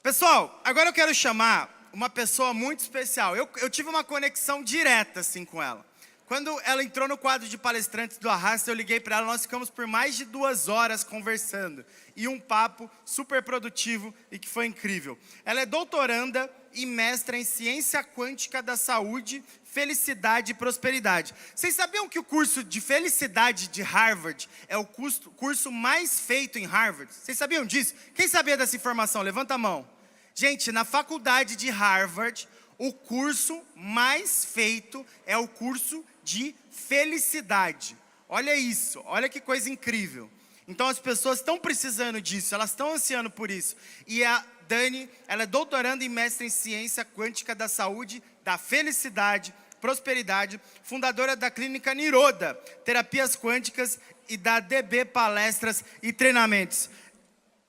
Pessoal, agora eu quero chamar uma pessoa muito especial. Eu tive uma conexão direta assim com ela. Quando ela entrou no quadro de palestrantes do Arrasta, eu liguei para ela, nós ficamos por mais de 2 horas conversando. E um papo super produtivo e que foi incrível. Ela é doutoranda e mestra em Ciência Quântica da Saúde, Felicidade e Prosperidade. Vocês sabiam que o curso de Felicidade de Harvard é o curso mais feito em Harvard? Vocês sabiam disso? Quem sabia dessa informação? Levanta a mão. Gente, na faculdade de Harvard, o curso mais feito é o curso de Felicidade. Olha isso, olha que coisa incrível. Então as pessoas estão precisando disso, elas estão ansiando por isso. E a Dani, ela é doutoranda e mestre em Ciência Quântica da Saúde, da Felicidade, Prosperidade, fundadora da Clínica Niroda, Terapias Quânticas e da DB Palestras e Treinamentos.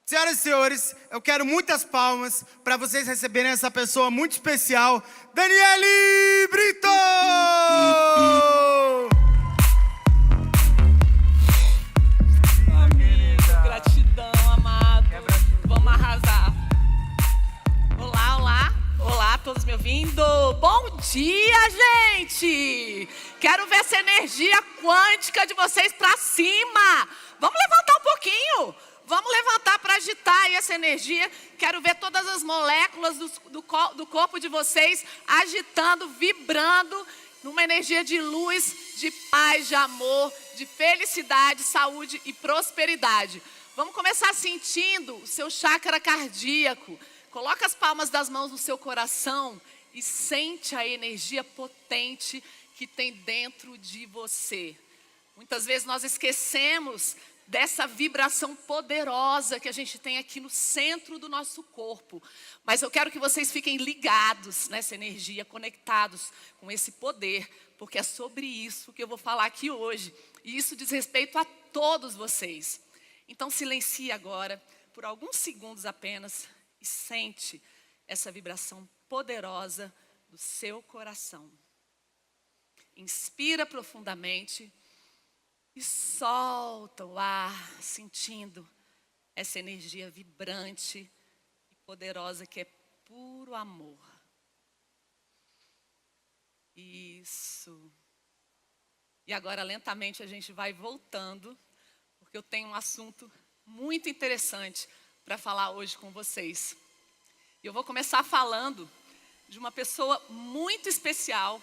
Senhoras e senhores, eu quero muitas palmas para vocês receberem essa pessoa muito especial, Daniele Brito! Amigo, gratidão, amado. Vamos arrasar. Olá, olá. Olá, todos me ouvindo? Bom dia, gente! Quero ver essa energia quântica de vocês para cima. Vamos levantar um pouquinho. Vamos levantar para agitar aí essa energia. Quero ver todas as moléculas do corpo de vocês agitando, vibrando numa energia de luz, de paz, de amor, de felicidade, saúde e prosperidade. Vamos começar sentindo o seu chakra cardíaco. Coloca as palmas das mãos no seu coração e sente a energia potente que tem dentro de você. Muitas vezes nós esquecemos dessa vibração poderosa que a gente tem aqui no centro do nosso corpo. Mas eu quero que vocês fiquem ligados nessa energia, conectados com esse poder, porque é sobre isso que eu vou falar aqui hoje. E isso diz respeito a todos vocês. Então silencie agora, por alguns segundos apenas, e sente essa vibração poderosa do seu coração. Inspira profundamente. E solta o ar, sentindo essa energia vibrante e poderosa que é puro amor. Isso. E agora, lentamente, a gente vai voltando, porque eu tenho um assunto muito interessante para falar hoje com vocês. E eu vou começar falando de uma pessoa muito especial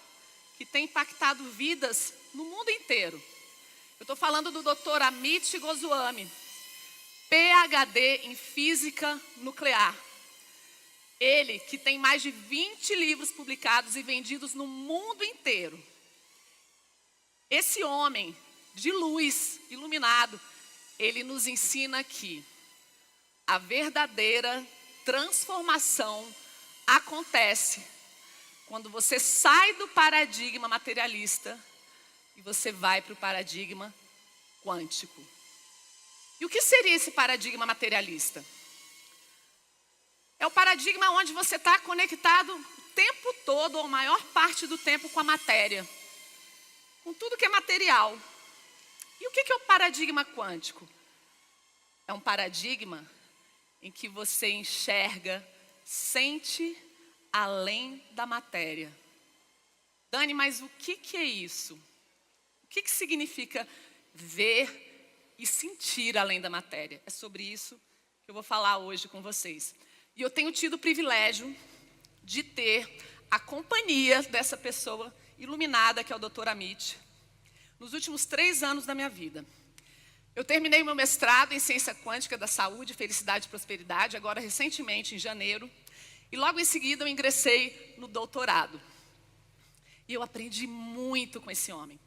que tem impactado vidas no mundo inteiro. Eu estou falando do Dr. Amit Goswami, PhD em Física Nuclear. Ele que tem mais de 20 livros publicados e vendidos no mundo inteiro. Esse homem de luz, iluminado, ele nos ensina aqui. A verdadeira transformação acontece quando você sai do paradigma materialista e você vai para o paradigma quântico. E o que seria esse paradigma materialista? É o paradigma onde você está conectado o tempo todo, ou a maior parte do tempo, com a matéria. Com tudo que é material. E o que é o paradigma quântico? É um paradigma em que você enxerga, sente além da matéria. Dani, mas o que é isso? O que significa ver e sentir além da matéria? É sobre isso que eu vou falar hoje com vocês. E eu tenho tido o privilégio de ter a companhia dessa pessoa iluminada, que é o Dr. Amit, nos últimos 3 anos da minha vida. Eu terminei meu mestrado em Ciência Quântica da Saúde, Felicidade e Prosperidade, agora recentemente, em janeiro. E logo em seguida eu ingressei no doutorado. E eu aprendi muito com esse homem.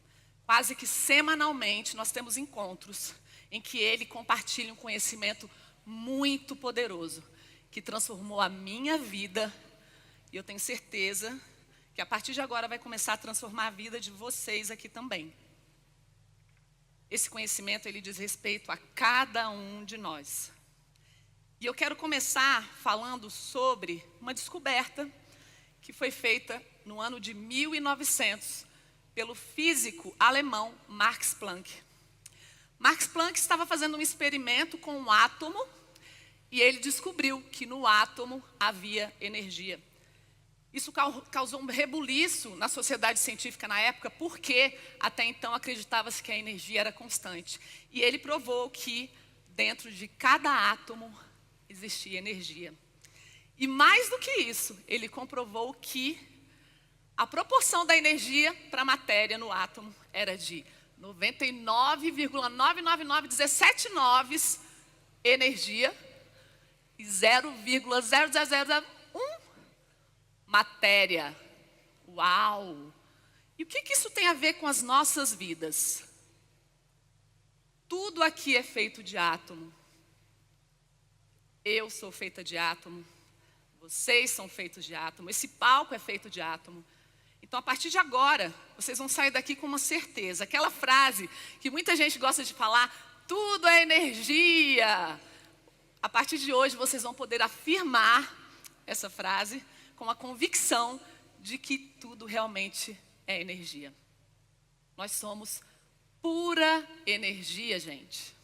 Quase que semanalmente nós temos encontros em que ele compartilha um conhecimento muito poderoso, que transformou a minha vida, e eu tenho certeza que a partir de agora vai começar a transformar a vida de vocês aqui também. Esse conhecimento, ele diz respeito a cada um de nós. E eu quero começar falando sobre uma descoberta que foi feita no ano de 1900, pelo físico alemão Max Planck. Max Planck estava fazendo um experimento com um átomo e ele descobriu que no átomo havia energia. Isso causou um rebuliço na sociedade científica na época, porque até então acreditava-se que a energia era constante. E ele provou que dentro de cada átomo existia energia. E mais do que isso, ele comprovou que a proporção da energia para a matéria no átomo era de 99,99917 energia e 0,00001 matéria. Uau! E o que isso tem a ver com as nossas vidas? Tudo aqui é feito de átomo. Eu sou feita de átomo. Vocês são feitos de átomo. Esse palco é feito de átomo. Então, a partir de agora, vocês vão sair daqui com uma certeza. Aquela frase que muita gente gosta de falar, tudo é energia. A partir de hoje, vocês vão poder afirmar essa frase com a convicção de que tudo realmente é energia. Nós somos pura energia, gente.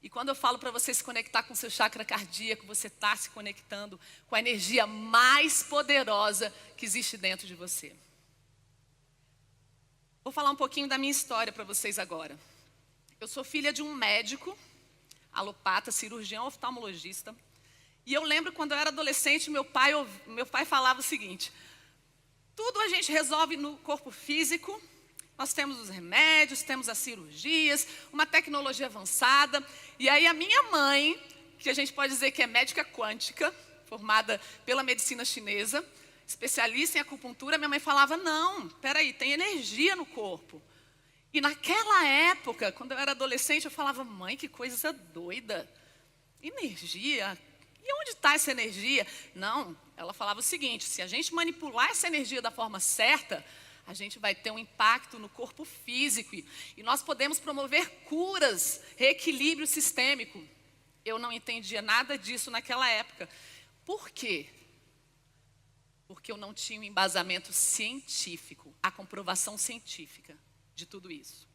E quando eu falo para você se conectar com o seu chakra cardíaco, você está se conectando com a energia mais poderosa que existe dentro de você. Vou falar um pouquinho da minha história para vocês agora. Eu sou filha de um médico, alopata, cirurgião oftalmologista. E eu lembro quando eu era adolescente, meu pai falava o seguinte: tudo a gente resolve no corpo físico. Nós temos os remédios, temos as cirurgias, uma tecnologia avançada. E aí a minha mãe, que a gente pode dizer que é médica quântica, formada pela medicina chinesa, especialista em acupuntura, minha mãe falava, não, peraí, tem energia no corpo. E naquela época, quando eu era adolescente, eu falava, mãe, que coisa doida. Energia? E onde está essa energia? Não, ela falava o seguinte, se a gente manipular essa energia da forma certa, a gente vai ter um impacto no corpo físico e nós podemos promover curas, reequilíbrio sistêmico. Eu não entendia nada disso naquela época. Por quê? Porque eu não tinha um embasamento científico, a comprovação científica de tudo isso.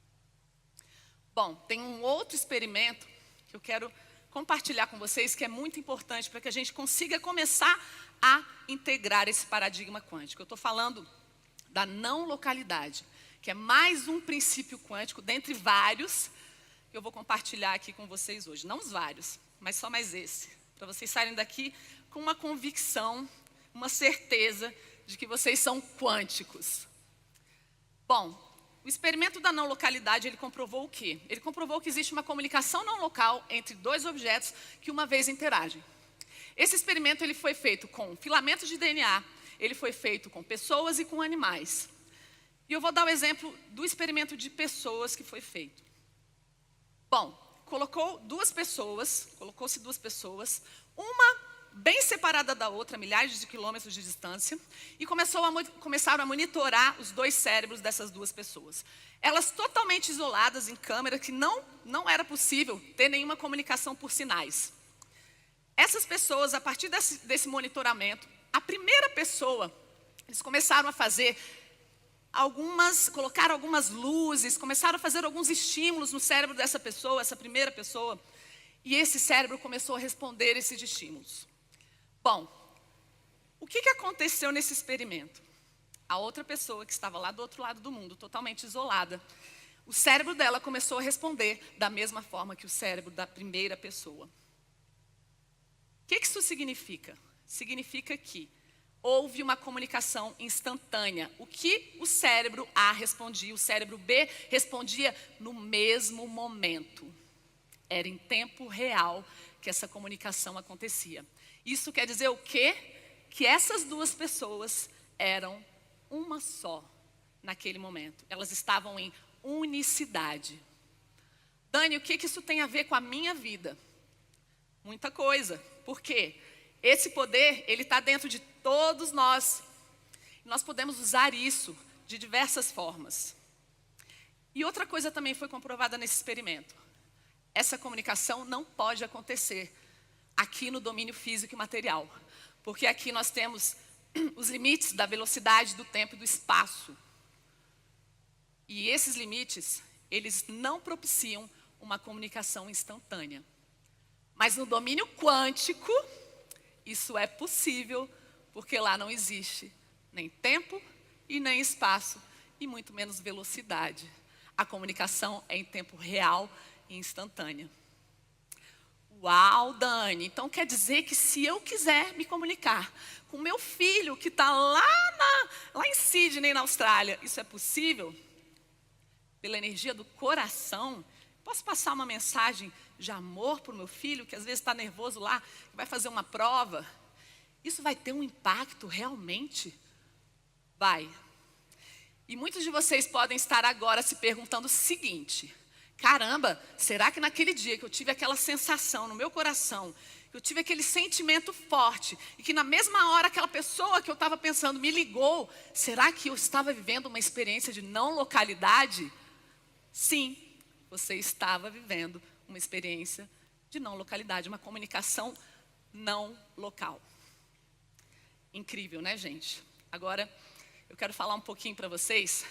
Bom, tem um outro experimento que eu quero compartilhar com vocês, que é muito importante para que a gente consiga começar a integrar esse paradigma quântico. Eu estou falando da não localidade, que é mais um princípio quântico, dentre vários, que eu vou compartilhar aqui com vocês hoje. Não os vários, mas só mais esse, para vocês saírem daqui com uma convicção, uma certeza de que vocês são quânticos. Bom, o experimento da não localidade, ele comprovou o quê? Ele comprovou que existe uma comunicação não local entre dois objetos que uma vez interagem. Esse experimento ele foi feito com filamentos de DNA, ele foi feito com pessoas e com animais. E eu vou dar o exemplo do experimento de pessoas que foi feito. Bom, colocou-se duas pessoas, uma bem separada da outra, milhares de quilômetros de distância, e começaram a monitorar os dois cérebros dessas duas pessoas. Elas totalmente isoladas em câmera, que não era possível ter nenhuma comunicação por sinais. Essas pessoas, a partir desse monitoramento, a primeira pessoa, eles começaram a colocar algumas luzes, começaram a fazer alguns estímulos no cérebro dessa pessoa, essa primeira pessoa, e esse cérebro começou a responder esses estímulos. Bom, o que aconteceu nesse experimento? A outra pessoa que estava lá do outro lado do mundo, totalmente isolada, o cérebro dela começou a responder da mesma forma que o cérebro da primeira pessoa. O que isso significa? Significa que houve uma comunicação instantânea. O que o cérebro A respondia, o cérebro B respondia no mesmo momento. Era em tempo real que essa comunicação acontecia. Isso quer dizer o quê? Que essas duas pessoas eram uma só naquele momento. Elas estavam em unicidade. Dani, o que isso tem a ver com a minha vida? Muita coisa. Por quê? Esse poder, ele está dentro de todos nós. Nós podemos usar isso de diversas formas. E outra coisa também foi comprovada nesse experimento. Essa comunicação não pode acontecer aqui no domínio físico e material. Porque aqui nós temos os limites da velocidade, do tempo e do espaço. E esses limites, eles não propiciam uma comunicação instantânea. Mas no domínio quântico, isso é possível, porque lá não existe nem tempo e nem espaço, e muito menos velocidade. A comunicação é em tempo real e instantânea. Uau, Dani, então quer dizer que se eu quiser me comunicar com meu filho que está lá em Sydney, na Austrália, isso é possível? Pela energia do coração, posso passar uma mensagem de amor para o meu filho, que às vezes está nervoso lá, que vai fazer uma prova? Isso vai ter um impacto realmente? Vai. E muitos de vocês podem estar agora se perguntando o seguinte: caramba, será que naquele dia que eu tive aquela sensação no meu coração, que eu tive aquele sentimento forte, e que na mesma hora aquela pessoa que eu estava pensando me ligou, será que eu estava vivendo uma experiência de não localidade? Sim, você estava vivendo uma experiência de não localidade, uma comunicação não local. Incrível, né, gente? Agora, eu quero falar um pouquinho para vocês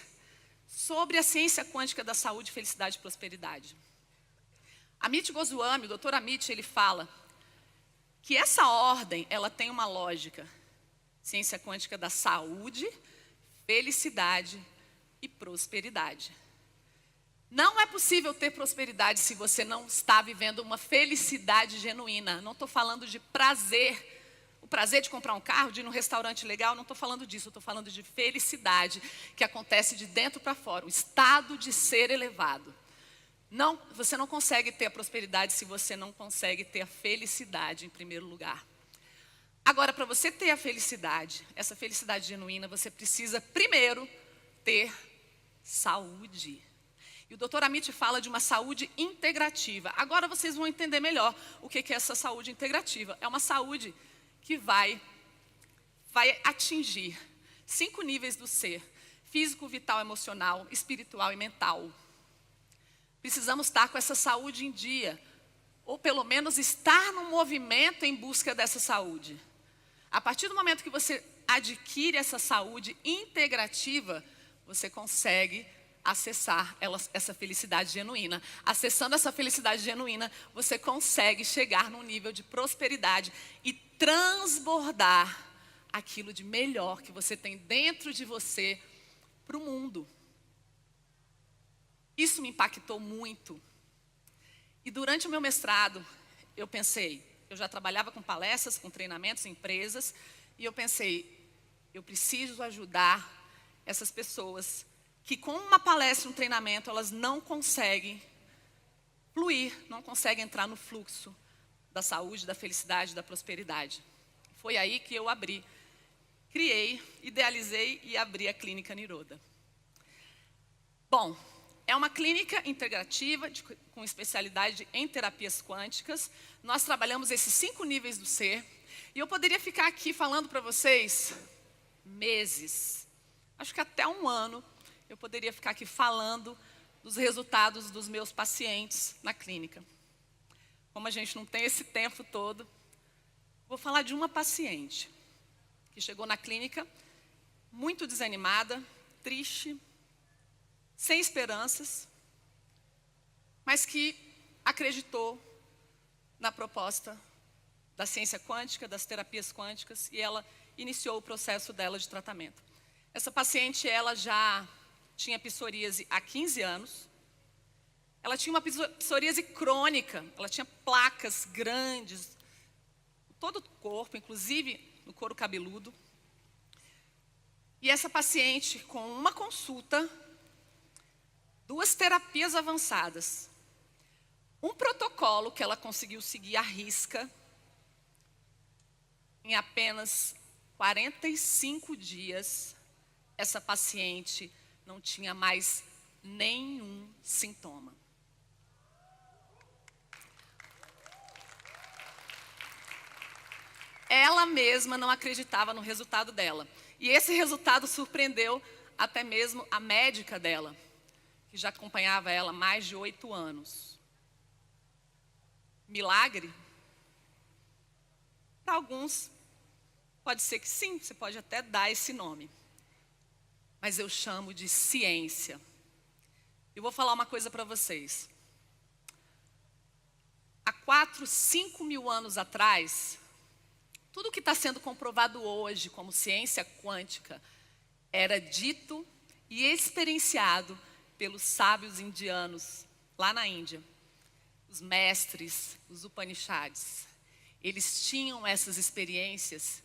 sobre a ciência quântica da saúde, felicidade e prosperidade. Amit Goswami, o Dr. Amit, ele fala que essa ordem, ela tem uma lógica. Ciência quântica da saúde, felicidade e prosperidade. Não é possível ter prosperidade se você não está vivendo uma felicidade genuína. Não estou falando de prazer. O prazer de comprar um carro, de ir num restaurante legal, não estou falando disso. Estou falando de felicidade que acontece de dentro para fora. O estado de ser elevado. Não, você não consegue ter a prosperidade se você não consegue ter a felicidade em primeiro lugar. Agora, para você ter a felicidade, essa felicidade genuína, você precisa primeiro ter saúde. E o Dr. Amit fala de uma saúde integrativa. Agora vocês vão entender melhor o que é essa saúde integrativa. É uma saúde que vai atingir 5 níveis do ser: físico, vital, emocional, espiritual e mental. Precisamos estar com essa saúde em dia, ou pelo menos estar no movimento em busca dessa saúde. A partir do momento que você adquire essa saúde integrativa, você consegue acessar essa felicidade genuína. Acessando essa felicidade genuína, você consegue chegar num nível de prosperidade e transbordar aquilo de melhor que você tem dentro de você para o mundo. Isso me impactou muito. E durante o meu mestrado, eu pensei, eu já trabalhava com palestras, com treinamentos em empresas, e eu pensei, eu preciso ajudar essas pessoas que com uma palestra, um treinamento, elas não conseguem fluir, não conseguem entrar no fluxo da saúde, da felicidade, da prosperidade. Foi aí que eu criei, idealizei e abri a Clínica Niroda. Bom, é uma clínica integrativa com especialidade em terapias quânticas. Nós trabalhamos esses 5 níveis do ser. E eu poderia ficar aqui falando para vocês meses, acho que até 1 ano, eu poderia ficar aqui falando dos resultados dos meus pacientes na clínica. Como a gente não tem esse tempo todo, vou falar de uma paciente que chegou na clínica muito desanimada, triste, sem esperanças, mas que acreditou na proposta da ciência quântica, das terapias quânticas, e ela iniciou o processo dela de tratamento. Essa paciente, ela já tinha psoríase há 15 anos. Ela tinha uma psoríase crônica, ela tinha placas grandes, todo o corpo, inclusive no couro cabeludo. E essa paciente, com uma consulta, 2 terapias avançadas, um protocolo que ela conseguiu seguir à risca, em apenas 45 dias, essa paciente não tinha mais nenhum sintoma. Ela mesma não acreditava no resultado dela. E esse resultado surpreendeu até mesmo a médica dela, que já acompanhava ela há mais de 8 anos. Milagre? Para alguns, pode ser que sim, você pode até dar esse nome. Mas eu chamo de ciência. Eu vou falar uma coisa para vocês. há 4, 5 mil anos atrás, tudo que está sendo comprovado hoje como ciência quântica era dito e experienciado pelos sábios indianos lá na Índia. Os mestres, os Upanishads, eles tinham essas experiências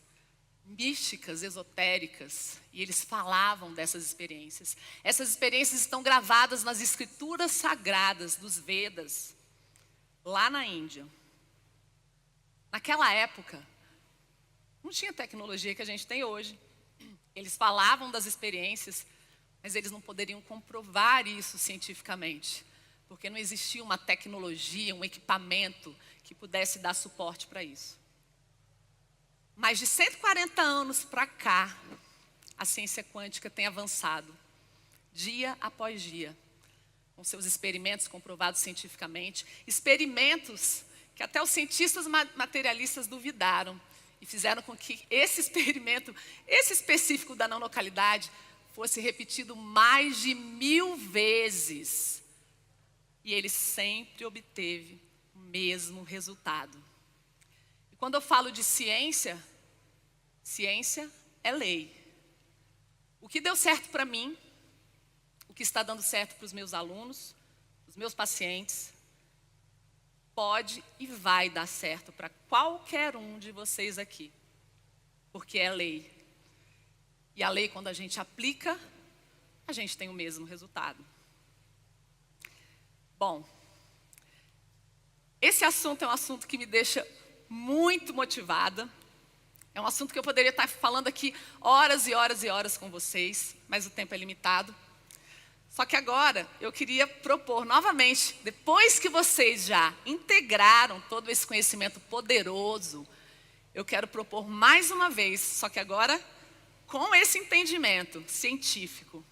místicas, esotéricas, e eles falavam dessas experiências. Essas experiências estão gravadas nas escrituras sagradas dos Vedas, lá na Índia. Naquela época, não tinha a tecnologia que a gente tem hoje. Eles falavam das experiências, mas eles não poderiam comprovar isso cientificamente, porque não existia uma tecnologia, um equipamento que pudesse dar suporte para isso. Mais de 140 anos para cá, a ciência quântica tem avançado, dia após dia, com seus experimentos comprovados cientificamente, experimentos que até os cientistas materialistas duvidaram e fizeram com que esse experimento, esse específico da não localidade, fosse repetido mais de 1000 vezes. E ele sempre obteve o mesmo resultado. E quando eu falo de ciência, ciência é lei. O que deu certo para mim, o que está dando certo para os meus alunos, os meus pacientes, pode e vai dar certo para qualquer um de vocês aqui, porque é lei. E a lei, quando a gente aplica, a gente tem o mesmo resultado. Bom, esse assunto é um assunto que me deixa muito motivada. É um assunto que eu poderia estar falando aqui horas e horas e horas com vocês, mas o tempo é limitado. Só que agora eu queria propor novamente, depois que vocês já integraram todo esse conhecimento poderoso, eu quero propor mais uma vez, só que agora com esse entendimento científico,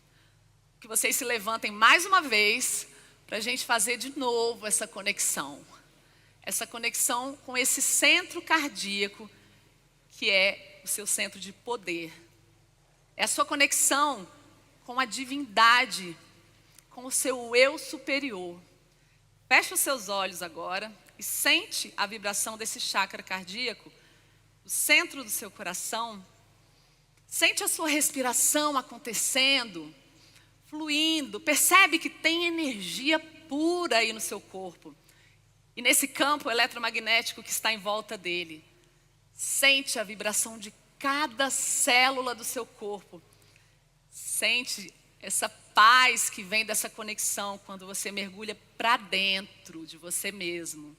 que vocês se levantem mais uma vez para a gente fazer de novo essa conexão com esse centro cardíaco, que é o seu centro de poder. É a sua conexão com a divindade, com o seu eu superior. Feche os seus olhos agora e sente a vibração desse chakra cardíaco, o centro do seu coração. Sente a sua respiração acontecendo, fluindo. Percebe que tem energia pura aí no seu corpo. E nesse campo eletromagnético que está em volta dele, sente a vibração de cada célula do seu corpo. Sente essa paz que vem dessa conexão quando você mergulha para dentro de você mesmo.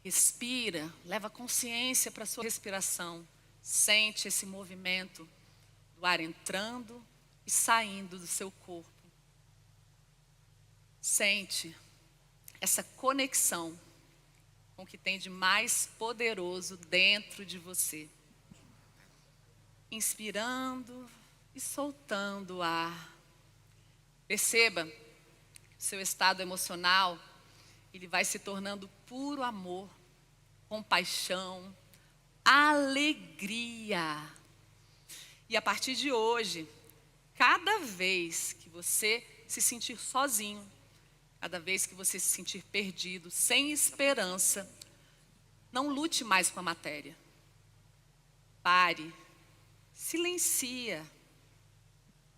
Respira, leva consciência para a sua respiração. Sente esse movimento do ar entrando e saindo do seu corpo. Sente essa conexão com o que tem de mais poderoso dentro de você. Inspirando e soltando o ar. Perceba que o seu estado emocional, ele vai se tornando puro amor, compaixão, alegria. E a partir de hoje, cada vez que você se sentir sozinho, cada vez que você se sentir perdido, sem esperança, não lute mais com a matéria. Pare, silencia,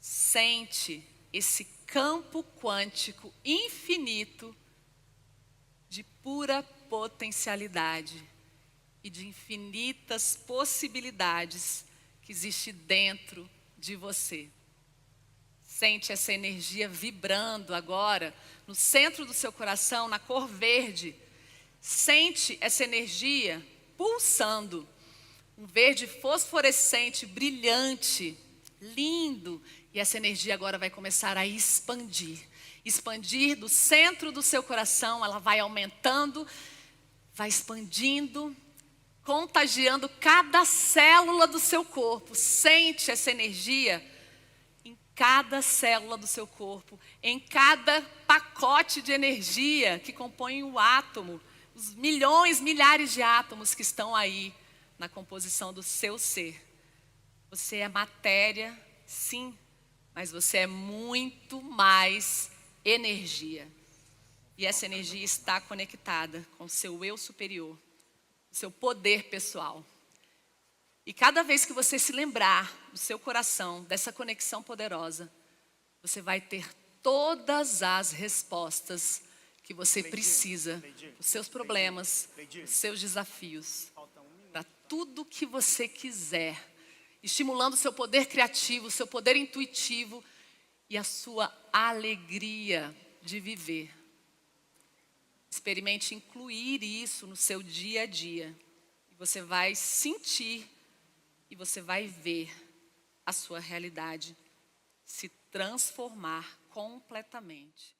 sente esse campo quântico infinito de pura potencialidade e de infinitas possibilidades que existe dentro de você. Sente essa energia vibrando agora no centro do seu coração, na cor verde. Sente essa energia pulsando. Um verde fosforescente, brilhante, lindo. E essa energia agora vai começar a expandir. Expandir do centro do seu coração, ela vai aumentando, vai expandindo, contagiando cada célula do seu corpo. Sente essa energia em cada célula do seu corpo, em cada pacote de energia que compõe o átomo, os milhões, milhares de átomos que estão aí na composição do seu ser. Você é matéria, sim, mas você é muito mais energia. E essa energia está conectada com o seu eu superior, o seu poder pessoal. E cada vez que você se lembrar do seu coração, dessa conexão poderosa, você vai ter todas as respostas que você precisa, os seus problemas, os seus desafios, para tudo que você quiser, estimulando o seu poder criativo, o seu poder intuitivo e a sua alegria de viver. Experimente incluir isso no seu dia a dia. E você vai sentir e você vai ver a sua realidade se transformar completamente.